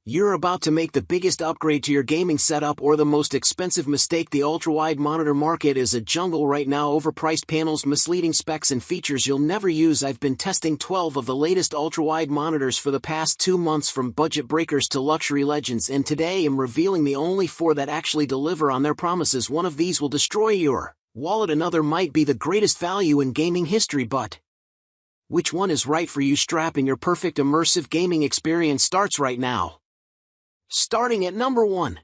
You're about to make the biggest upgrade to your gaming setup or the most expensive mistake. The ultra-wide monitor market is a jungle right now. Overpriced panels, misleading specs, and features you'll never use. I've been testing 12 of the latest ultra-wide monitors for the past 2 months, from budget breakers to luxury legends, and today I'm revealing the only 4 that actually deliver on their promises. One of these will destroy your wallet, another might be the greatest value in gaming history, but which one is right for you? Strap in. Your perfect immersive gaming experience starts right now. Starting at number 1.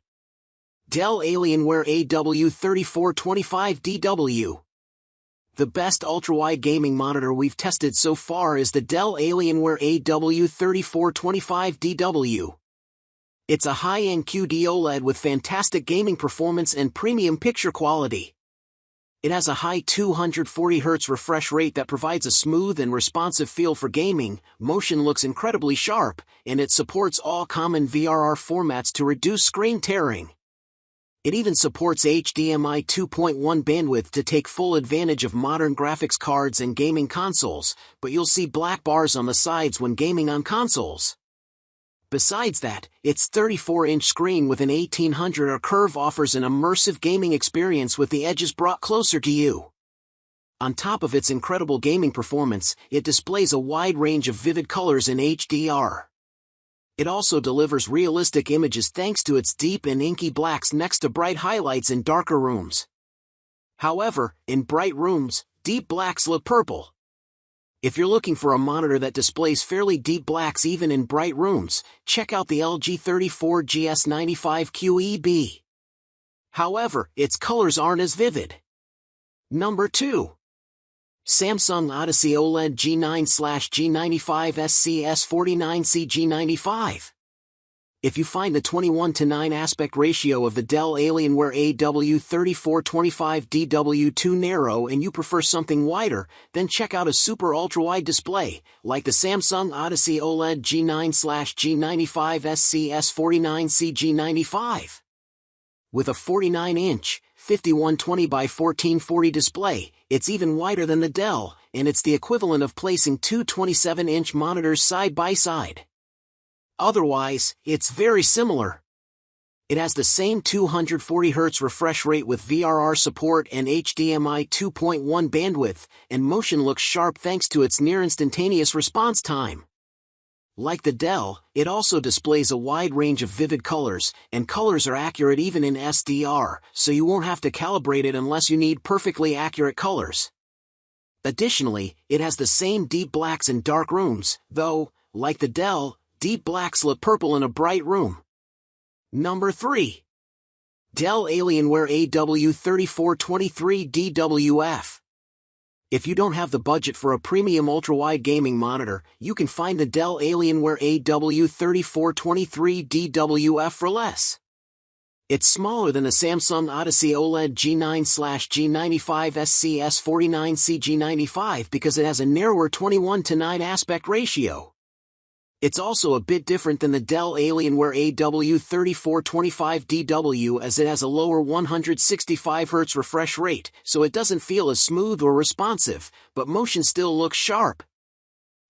Dell Alienware AW3425DW. The best ultra-wide gaming monitor we've tested so far is the Dell Alienware AW3425DW. It's a high-end QD OLED with fantastic gaming performance and premium picture quality. It has a high 240Hz refresh rate that provides a smooth and responsive feel for gaming. Motion looks incredibly sharp, and it supports all common VRR formats to reduce screen tearing. It even supports HDMI 2.1 bandwidth to take full advantage of modern graphics cards and gaming consoles, but you'll see black bars on the sides when gaming on consoles. Besides that, its 34-inch screen with an 1800R curve offers an immersive gaming experience with the edges brought closer to you. On top of its incredible gaming performance, it displays a wide range of vivid colors in HDR. It also delivers realistic images thanks to its deep and inky blacks next to bright highlights in darker rooms. However, in bright rooms, deep blacks look purple. If you're looking for a monitor that displays fairly deep blacks even in bright rooms, check out the LG 34GS95QEB. However, its colors aren't as vivid. Number 2. Samsung Odyssey OLED G9/G95 SCS49C G95. If you find the 21:9 aspect ratio of the Dell Alienware AW3425DW too narrow and you prefer something wider, then check out a super ultra-wide display, like the Samsung Odyssey OLED G9/G95 SCS49C G95. With a 49-inch, 5120 by 1440 display, it's even wider than the Dell, and it's the equivalent of placing two 27-inch monitors side by side. Otherwise, it's very similar. It has the same 240Hz refresh rate with VRR support and HDMI 2.1 bandwidth, and motion looks sharp thanks to its near-instantaneous response time. Like the Dell, it also displays a wide range of vivid colors, and colors are accurate even in SDR, so you won't have to calibrate it unless you need perfectly accurate colors. Additionally, it has the same deep blacks in dark rooms, though, like the Dell, deep blacks look purple in a bright room. Number 3. Dell Alienware AW3423DWF. If you don't have the budget for a premium ultra-wide gaming monitor, you can find the Dell Alienware AW3423DWF for less. It's smaller than the Samsung Odyssey OLED G9/G95 SCS49C G95 because it has a narrower 21:9 aspect ratio. It's also a bit different than the Dell Alienware AW3425DW as it has a lower 165Hz refresh rate, so it doesn't feel as smooth or responsive, but motion still looks sharp.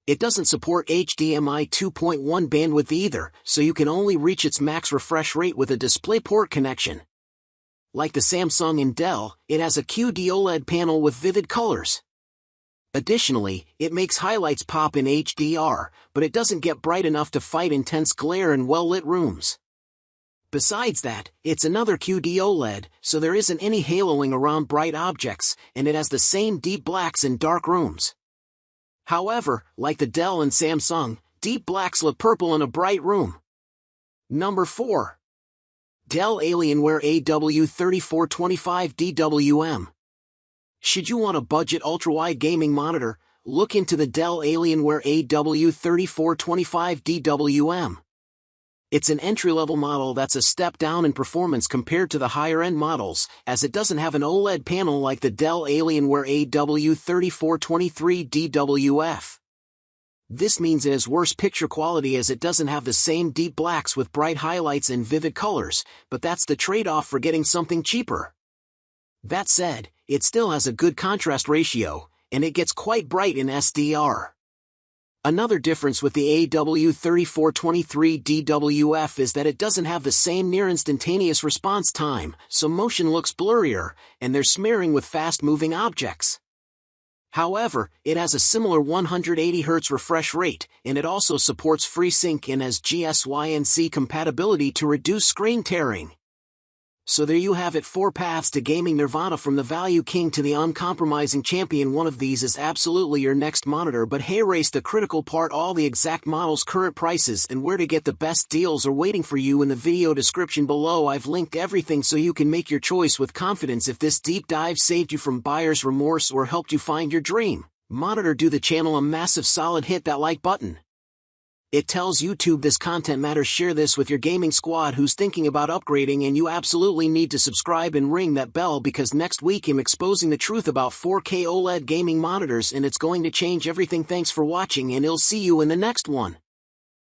It doesn't support HDMI 2.1 bandwidth either, so you can only reach its max refresh rate with a DisplayPort connection. Like the Samsung and Dell, it has a QD OLED panel with vivid colors. Additionally, it makes highlights pop in HDR, but it doesn't get bright enough to fight intense glare in well-lit rooms. Besides that, it's another QD OLED, so there isn't any haloing around bright objects, and it has the same deep blacks in dark rooms. However, like the Dell and Samsung, deep blacks look purple in a bright room. Number 4. Dell Alienware AW3425DWM. Should you want a budget ultra-wide gaming monitor, look into the Dell Alienware AW3425DWM. It's an entry-level model that's a step down in performance compared to the higher-end models, as it doesn't have an OLED panel like the Dell Alienware AW3423DWF. This means it has worse picture quality as it doesn't have the same deep blacks with bright highlights and vivid colors, but that's the trade-off for getting something cheaper. That said, it still has a good contrast ratio, and it gets quite bright in SDR. Another difference with the AW3423DWF is that it doesn't have the same near-instantaneous response time, so motion looks blurrier, and there's smearing with fast-moving objects. However, it has a similar 180Hz refresh rate, and it also supports FreeSync and has GSYNC compatibility to reduce screen tearing. So there you have it, 4 paths to gaming nirvana, from the value king to the uncompromising champion. One of these is absolutely your next monitor, but hey, race the critical part. All the exact models, current prices, and where to get the best deals are waiting for you in the video description below. I've linked everything so you can make your choice with confidence. If this deep dive saved you from buyer's remorse or helped you find your dream monitor, do the channel a massive solid, hit that like button. It tells YouTube this content matters. Share this with your gaming squad who's thinking about upgrading, and you absolutely need to subscribe and ring that bell, because next week I'm exposing the truth about 4K OLED gaming monitors, and it's going to change everything. Thanks for watching, and I'll see you in the next one.